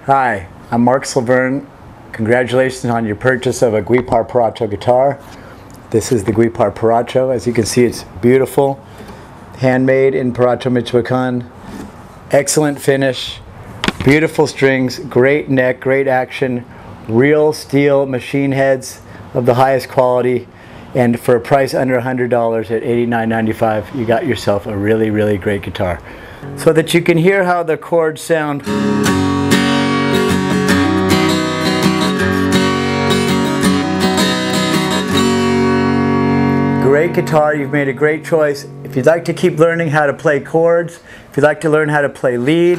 Hi, I'm Mark Silverne. Congratulations on your purchase of a Guipar Paracho guitar. This is the Guipar Paracho. As you can see, it's beautiful. Handmade in Paracho, Michoacan. Excellent finish. Beautiful strings, great neck, great action. Real steel machine heads of the highest quality. And for a price under $100 at $89.95, you got yourself a really, really great guitar. So that you can hear how the chords sound. Great guitar, you've made a great choice. If you'd like to keep learning how to play chords, if you'd like to learn how to play lead,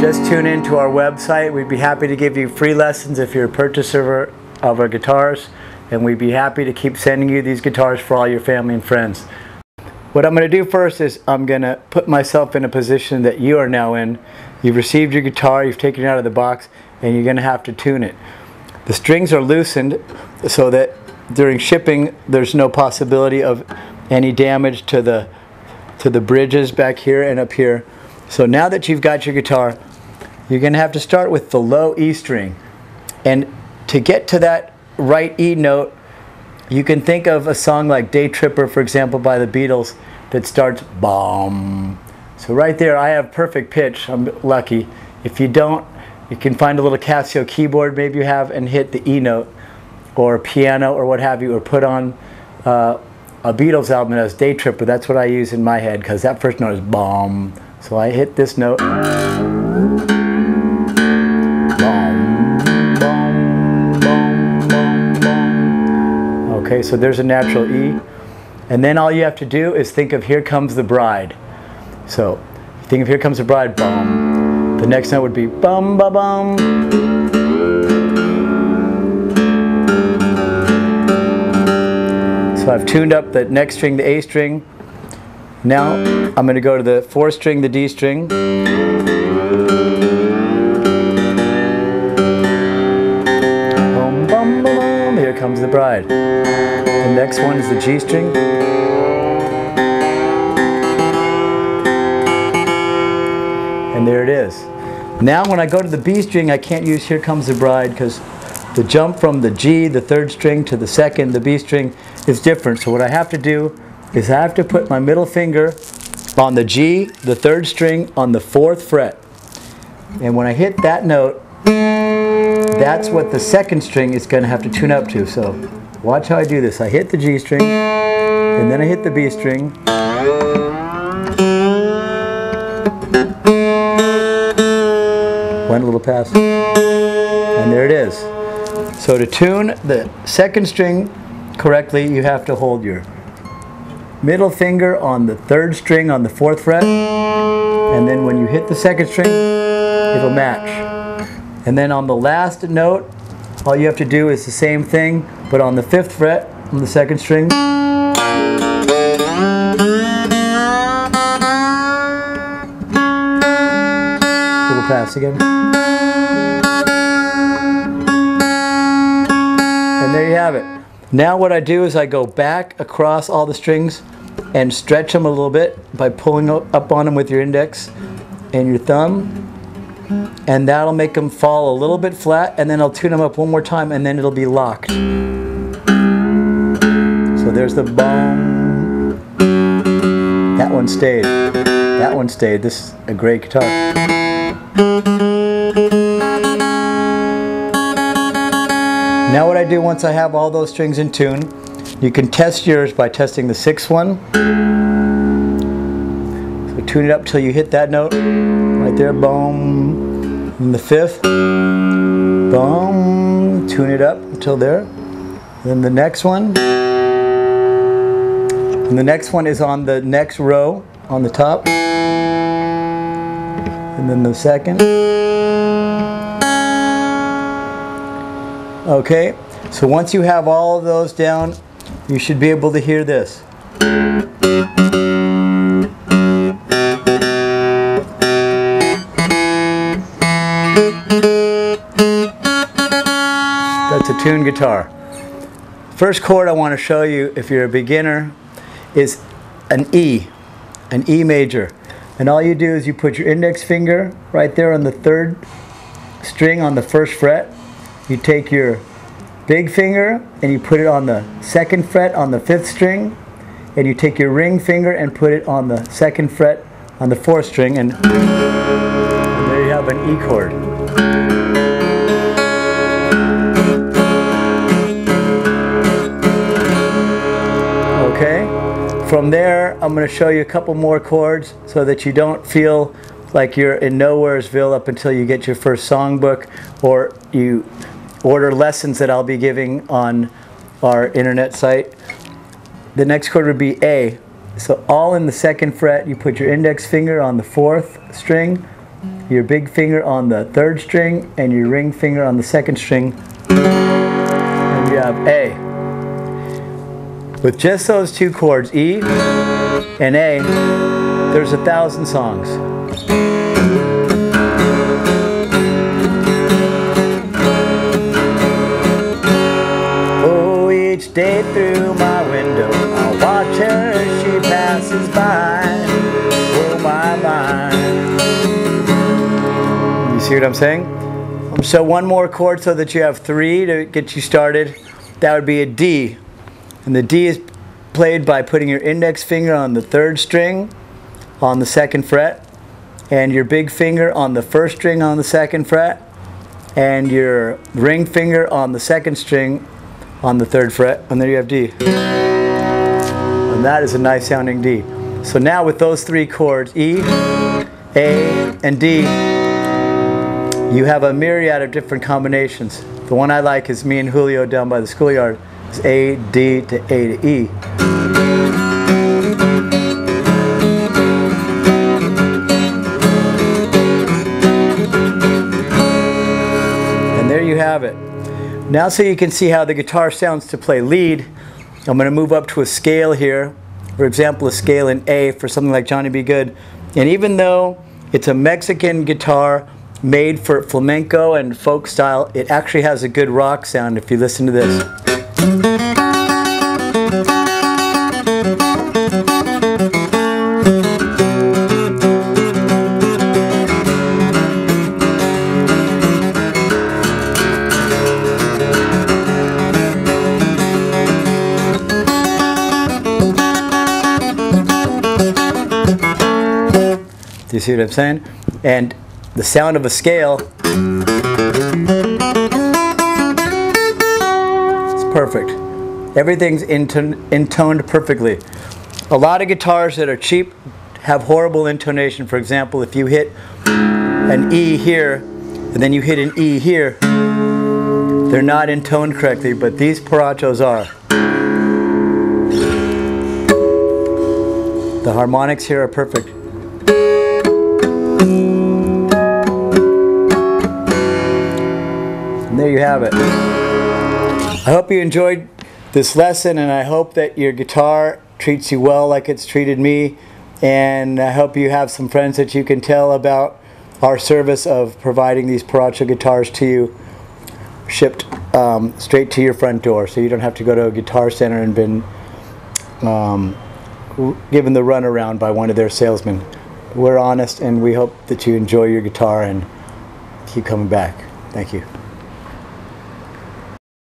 just tune in to our website. We'd be happy to give you free lessons if you're a purchaser of our guitars. And we'd be happy to keep sending you these guitars for all your family and friends. What I'm going to do first is I'm going to put myself in a position that you are now in. You've received your guitar, you've taken it out of the box, and you're going to have to tune it. The strings are loosened so that during shipping there's no possibility of any damage to the bridges back here and up here. So now that you've got your guitar, you're going to have to start with the low E string. And to get to that right E note, you can think of a song like Day Tripper, for example, by the Beatles, that starts BOM. So right there I have perfect pitch. I'm lucky. If you don't, you can find a little Casio keyboard maybe you have and hit the E note, or a piano or what have you, or put on a Beatles album that has Day Tripper. That's what I use in my head because that first note is BOM. So I hit this note. Okay, so there's a natural E. And then all you have to do is think of Here Comes the Bride. So, think of Here Comes the Bride, bum. The next note would be bum ba bum. So I've tuned up the next string, the A string. Now I'm going to go to the fourth string, the D string. Bum bum ba bum. Here Comes the Bride. The next one is the G string. And there it is. Now when I go to the B string, I can't use Here Comes the Bride because the jump from the G, the third string, to the second, the B string, is different. So what I have to do is I have to put my middle finger on the G, the third string, on the 4th fret. And when I hit that note, that's what the second string is going to have to tune up to. So watch how I do this. I hit the G string, and then I hit the B string. One little pass. And there it is. So to tune the second string correctly, you have to hold your middle finger on the 3rd string on the 4th fret. And then when you hit the second string, it'll match. And then on the last note, all you have to do is the same thing, but on the 5th fret, on the 2nd string. Little pass again. And there you have it. Now what I do is I go back across all the strings and stretch them a little bit by pulling up on them with your index and your thumb. And that'll make them fall a little bit flat, and then I'll tune them up one more time, and then it'll be locked. So there's the bong. That one stayed. That one stayed. This is a great guitar. Now what I do once I have all those strings in tune, you can test yours by testing the 6th one. So tune it up till you hit that note. Right there, boom. And the 5th, boom. Tune it up until there. Then the next one. And the next one is on the next row on the top. And then the second. Okay, so once you have all of those down, you should be able to hear this. That's a tuned guitar. First chord I want to show you, if you're a beginner, is an E major. And all you do is you put your index finger right there on the 3rd string on the 1st fret. You take your big finger and you put it on the 2nd fret on the 5th string. And you take your ring finger and put it on the 2nd fret on the 4th string. And there you have an E chord. Okay? From there, I'm going to show you a couple more chords so that you don't feel like you're in Nowheresville up until you get your first songbook or you order lessons that I'll be giving on our internet site. The next chord would be A. So all in the 2nd fret, you put your index finger on the 4th string, your big finger on the 3rd string, and your ring finger on the 2nd string, and you have A. With just those two chords, E and A, there's 1,000 songs. Oh, each day through my window, I'll watch her as she passes by. Oh, my mind. You see what I'm saying? So one more chord so that you have 3 to get you started. That would be a D. And the D is played by putting your index finger on the 3rd string on the 2nd fret, and your big finger on the 1st string on the 2nd fret, and your ring finger on the 2nd string on the 3rd fret, and there you have D. And that is a nice sounding D. So now with those 3 chords, E, A, and D, you have a myriad of different combinations. The one I like is me and Julio down by the schoolyard. A, D to A to E. And there you have it. Now so you can see how the guitar sounds to play lead, I'm going to move up to a scale here. For example, a scale in A for something like Johnny B. Good. And even though it's a Mexican guitar made for flamenco and folk style, it actually has a good rock sound if you listen to this. Do you see what I'm saying? And the sound of a scale is perfect. Everything's intoned perfectly. A lot of guitars that are cheap have horrible intonation. For example, if you hit an E here and then you hit an E here, they're not intoned correctly, but these Parachos are. The harmonics here are perfect. And there you have it. I hope you enjoyed this lesson, and I hope that your guitar treats you well like it's treated me, and I hope you have some friends that you can tell about our service of providing these Paracho guitars to you, shipped straight to your front door, so you don't have to go to a guitar center and been given the runaround by one of their salesmen. We're honest, and we hope that you enjoy your guitar and keep coming back. Thank you.